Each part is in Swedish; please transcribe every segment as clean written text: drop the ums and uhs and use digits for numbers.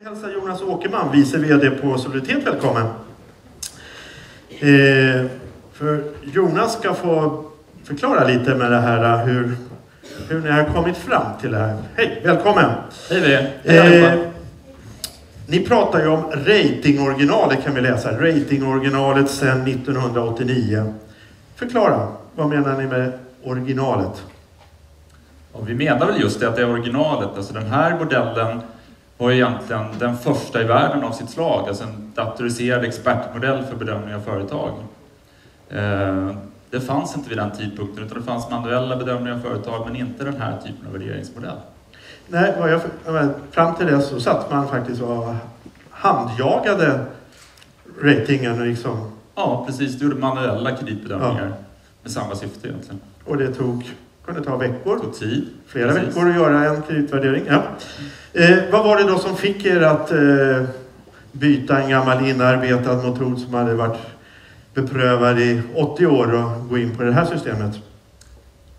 Hälsa Jonas Åkerman, vice vd på Soliditet, välkommen. För Jonas ska få förklara lite med det här hur ni har kommit fram till det här. Hej, välkommen. Hej. Ni pratar ju om ratingoriginalet, kan vi läsa. Ratingoriginalet sedan 1989. Förklara, vad menar ni med originalet? Och vi menar väl just det, att det är originalet. Alltså den här modellen var egentligen den första i världen av sitt slag. Alltså en datoriserad expertmodell för bedömning av företag. Det fanns inte vid den tidpunkten, utan det fanns manuella bedömningar av företag, men inte den här typen av värderingsmodell. Nej, fram till det så satt man faktiskt och handjagade ratingen liksom. Ja, precis. Du gjorde manuella kreditbedömningar med samma syfte egentligen. Och det kunde ta veckor. Tog tid. Flera veckor att göra en kreditvärdering. Ja. Vad var det då som fick er att byta en gammal inarbetad metod som hade varit beprövad i 80 år och gå in på det här systemet?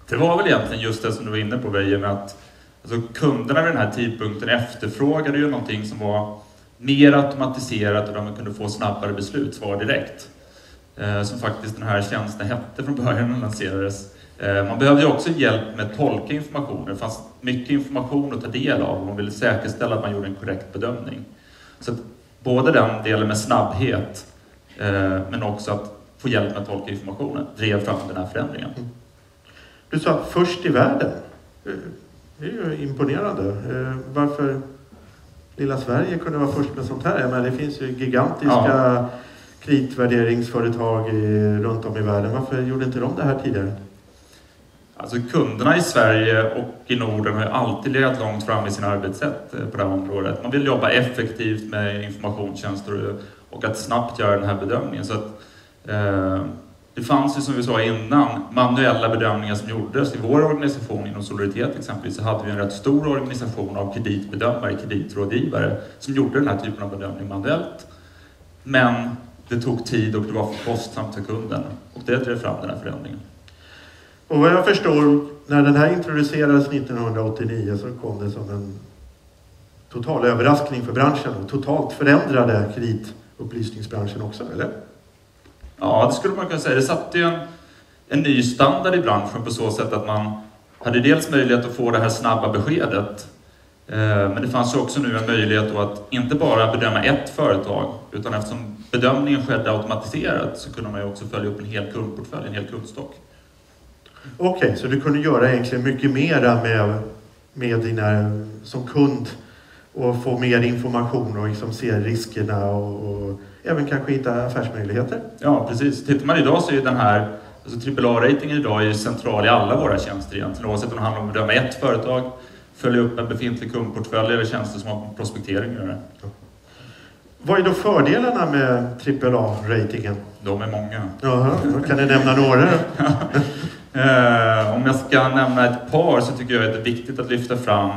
Det var väl egentligen just det som du var inne på, Veje, med att alltså, kunderna vid den här tidpunkten efterfrågade ju någonting som var mer automatiserat och där man kunde få snabbare beslut, svar direkt. Som faktiskt den här tjänsten hette från början när den lanserades. Man behövde ju också hjälp med att tolka information. Det fanns mycket information att ta del av och man ville säkerställa att man gjorde en korrekt bedömning. Så att både den delen med snabbhet men också att få hjälp med att tolka informationen drev fram den här förändringen. Du sa först i världen. Det är ju imponerande. Varför lilla Sverige kunde vara först med sånt här? Men det finns ju gigantiska kreditvärderingsföretag runt om i världen. Varför gjorde inte de det här tidigare? Alltså kunderna i Sverige och i Norden har ju alltid legat långt fram i sina arbetssätt på det här området. Man vill jobba effektivt med informationstjänster och att snabbt göra den här bedömningen. Så att, det fanns ju, som vi sa innan, manuella bedömningar som gjordes i vår organisation inom Soliditet exempelvis. Så hade vi en rätt stor organisation av kreditbedömare, kreditrådgivare som gjorde den här typen av bedömning manuellt. Men det tog tid och det var för kostsamt för kunden och det drev fram den här förändringen. Och vad jag förstår, när den här introducerades 1989 så kom det som en total överraskning för branschen och totalt förändrade kreditupplysningsbranschen också, eller? Ja, det skulle man kunna säga. Det satte ju en ny standard i branschen på så sätt att man hade dels möjlighet att få det här snabba beskedet. Men det fanns ju också nu en möjlighet då att inte bara bedöma ett företag, utan eftersom bedömningen skedde automatiserat så kunde man ju också följa upp en hel kundportfölj, en hel kundstock. Okej, så du kunde göra egentligen mycket mera med dina som kund och få mer information och liksom se riskerna och även kanske hitta affärsmöjligheter. Ja, precis. Tittar man idag så är den här, alltså AAA-ratingen idag är ju central i alla våra tjänster egentligen. Oavsett om det handlar om att bedöma ett företag, följa upp en befintlig kundportfölj eller tjänster som har prospektering att göra. Ja. Vad är då fördelarna med AAA-ratingen? De är många. Jaha, kan ni nämna några? Om jag ska nämna ett par så tycker jag att det är viktigt att lyfta fram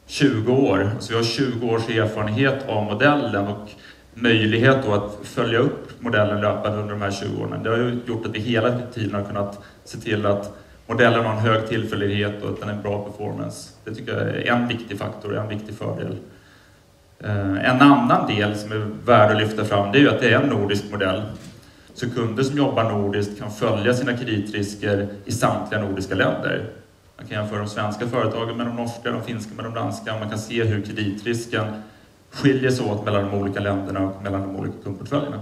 20 år. Så vi har 20 års erfarenhet av modellen och möjlighet då att följa upp modellen löpande under de här 20 åren. Det har ju gjort att vi hela tiden har kunnat se till att modellen har en hög tillförlighet och att den är en bra performance. Det tycker jag är en viktig faktor, en viktig fördel. En annan del som är värd att lyfta fram, det är ju att det är en nordisk modell. Så kunder som jobbar nordiskt kan följa sina kreditrisker i samtliga nordiska länder. Man kan jämföra de svenska företagen med de norska, de finska med de danska. Och man kan se hur kreditrisken skiljer sig åt mellan de olika länderna och mellan de olika kundportföljerna.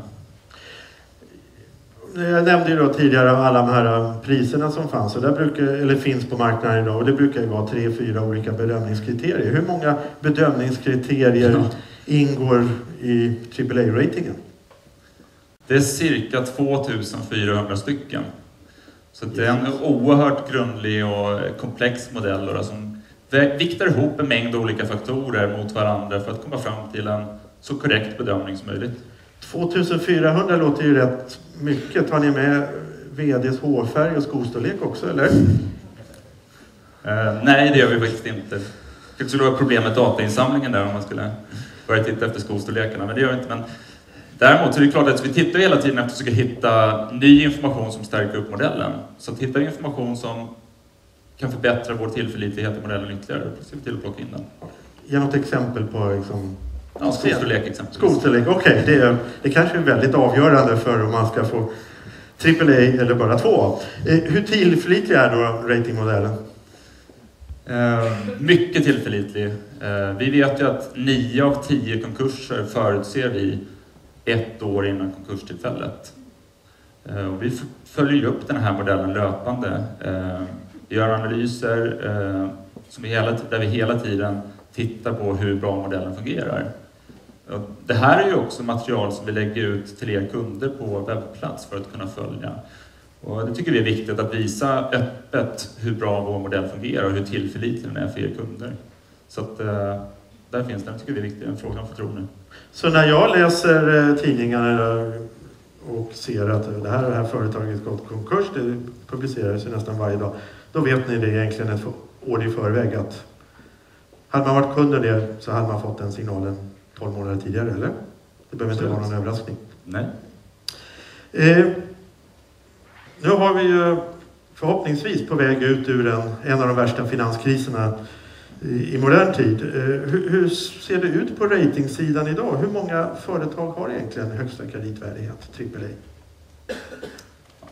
Jag nämnde ju då tidigare alla de här priserna som fanns och finns på marknaden idag. Och det brukar ju vara 3-4 olika bedömningskriterier. Hur många bedömningskriterier ingår i AAA-ratingen? Det är cirka 2400 stycken. Så det är en oerhört grundlig och komplex modell då, som viktar ihop en mängd olika faktorer mot varandra för att komma fram till en så korrekt bedömning som möjligt. 2400 låter ju rätt mycket. Tar ni med vd:s hårfärg och skostorlek också, eller? Nej, det gör vi faktiskt inte. Det skulle vara problem med datainsamlingen där om man skulle börja titta efter skostorlekarna, men det gör vi inte. Men däremot så är det klart att vi tittar hela tiden efter att försöka hitta ny information som stärker upp modellen. Så att hitta information som kan förbättra vår tillförlitlighet i modellen ytterligare, så ser vi till att plocka in den. Ge något exempel på liksom, Ja, skostorlek exempelvis. Skostorlek, okej. Det kanske är väldigt avgörande för om man ska få AAA eller bara 2. Hur tillförlitlig är då ratingmodellen? Mycket tillförlitlig. Vi vet ju att 9 av 10 konkurser förutser vi 1 år innan konkurstillfället. Och vi följer upp den här modellen löpande. Vi gör analyser där vi hela tiden tittar på hur bra modellen fungerar. Det här är ju också material som vi lägger ut till er kunder på webbplats för att kunna följa. Och det tycker vi är viktigt att visa öppet hur bra vår modell fungerar och hur tillförlitlig den är för er kunder. Så att där finns den, tycker vi är viktig, en fråga om förtroende. Så när jag läser tidningarna och ser att det här företaget gått konkurs, det publiceras ju nästan varje dag, då vet ni det egentligen ett år i förväg att hade man varit kunder det så hade man fått den signalen 12 månader tidigare, eller? Det behöver inte vara någon överraskning. Nej. Nu har vi ju förhoppningsvis på väg ut ur en av de värsta finanskriserna i modern tid. Hur ser det ut på ratingsidan idag? Hur många företag har egentligen högsta kreditvärdighet, AAA?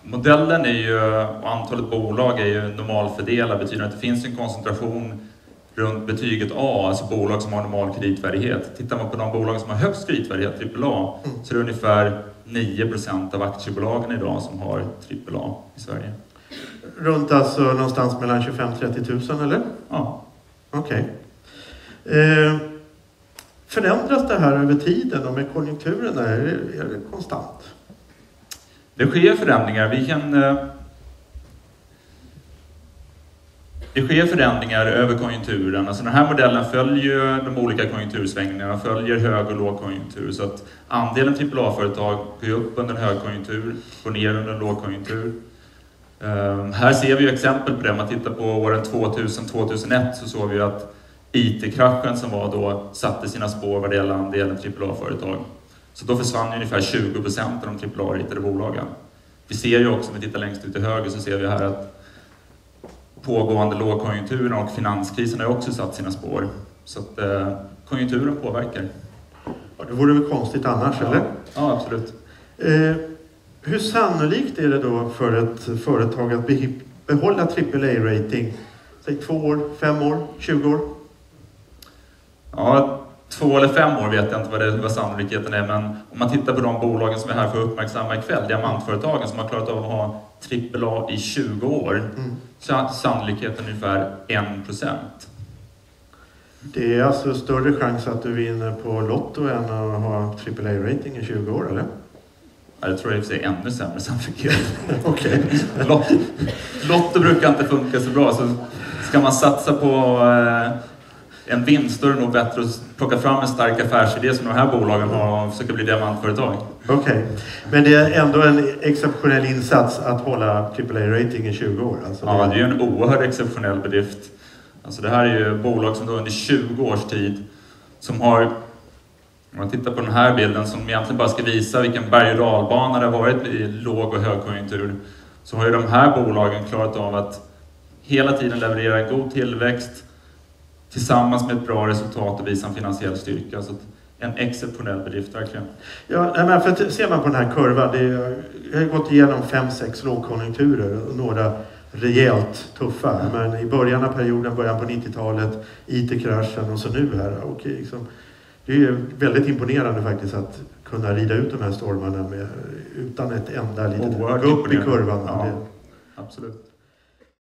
Modellen är ju, och antalet bolag är ju normalfördelad, betyder att det finns en koncentration runt betyget A, alltså bolag som har normal kreditvärdighet. Tittar man på de bolag som har högst kreditvärdighet, AAA, så är det ungefär 9% av aktiebolagen idag som har AAA i Sverige. Runt alltså någonstans mellan 25-30 000 eller? Ja. Okej. Förändras det här över tiden och med konjunkturerna? Är det konstant? Det sker förändringar. Det sker förändringar över konjunkturen. Alltså den här modellen följer de olika konjunktursvängningarna, följer hög- och lågkonjunktur. Så att andelen AAA-företag går upp under en högkonjunktur, går ner under en lågkonjunktur. Här ser vi ju exempel på det. Om man tittar på åren 2000-2001 så såg vi att IT-kraschen som var då satte sina spår vad det gäller andelen AAA-företag. Så då försvann ungefär 20% av de AAA-ritade bolagen. Vi ser ju också, om vi tittar längst ut till höger, så ser vi här att pågående lågkonjunkturen och finanskrisen har också satt sina spår. Så att konjunkturen påverkar. Ja, det vore väl konstigt annars, eller? Ja, absolut. Hur sannolikt är det då för ett företag att behålla AAA-rating? Säg 2 år, 5 år, 20 år? Ja, 2 eller 5 år vet jag inte vad sannolikheten är, men om man tittar på de bolagen som är här för att uppmärksamma ikväll, diamantföretagen som har klarat av att ha AAA i 20 år, så är sannolikheten ungefär 1%. Det är alltså större chans att du vinner på Lotto än att ha AAA-rating i 20 år, eller? Ja, det tror jag i och för sig är ännu sämre sannolikhet. Okej. Lotto brukar inte funka så bra, så ska man satsa på en vinst, då är det nog bättre att plocka fram en stark affärsidé som de här bolagen har och försöka bli diamantföretag. Okej. Men det är ändå en exceptionell insats att hålla AAA-rating i 20 år? Alltså ja, det är ju en oerhört exceptionell bedrift. Alltså det här är ju bolag som då under 20 års tid som har, om man tittar på den här bilden som egentligen bara ska visa vilken berg- och dalbana det har varit i låg- och högkonjunktur, så har ju de här bolagen klarat av att hela tiden leverera en god tillväxt tillsammans med ett bra resultat och visa en finansiell styrka. Så en exceptionell bedrift verkligen. Ja, men för att ser man på den här kurvan, det har gått igenom 5-6 lågkonjunkturer och några rejält tuffa. Men i början av perioden, början på 90-talet, IT-kraschen och så nu här. Och liksom, det är ju väldigt imponerande faktiskt att kunna rida ut de här stormarna utan ett enda litet gupp i kurvan. Ja, absolut.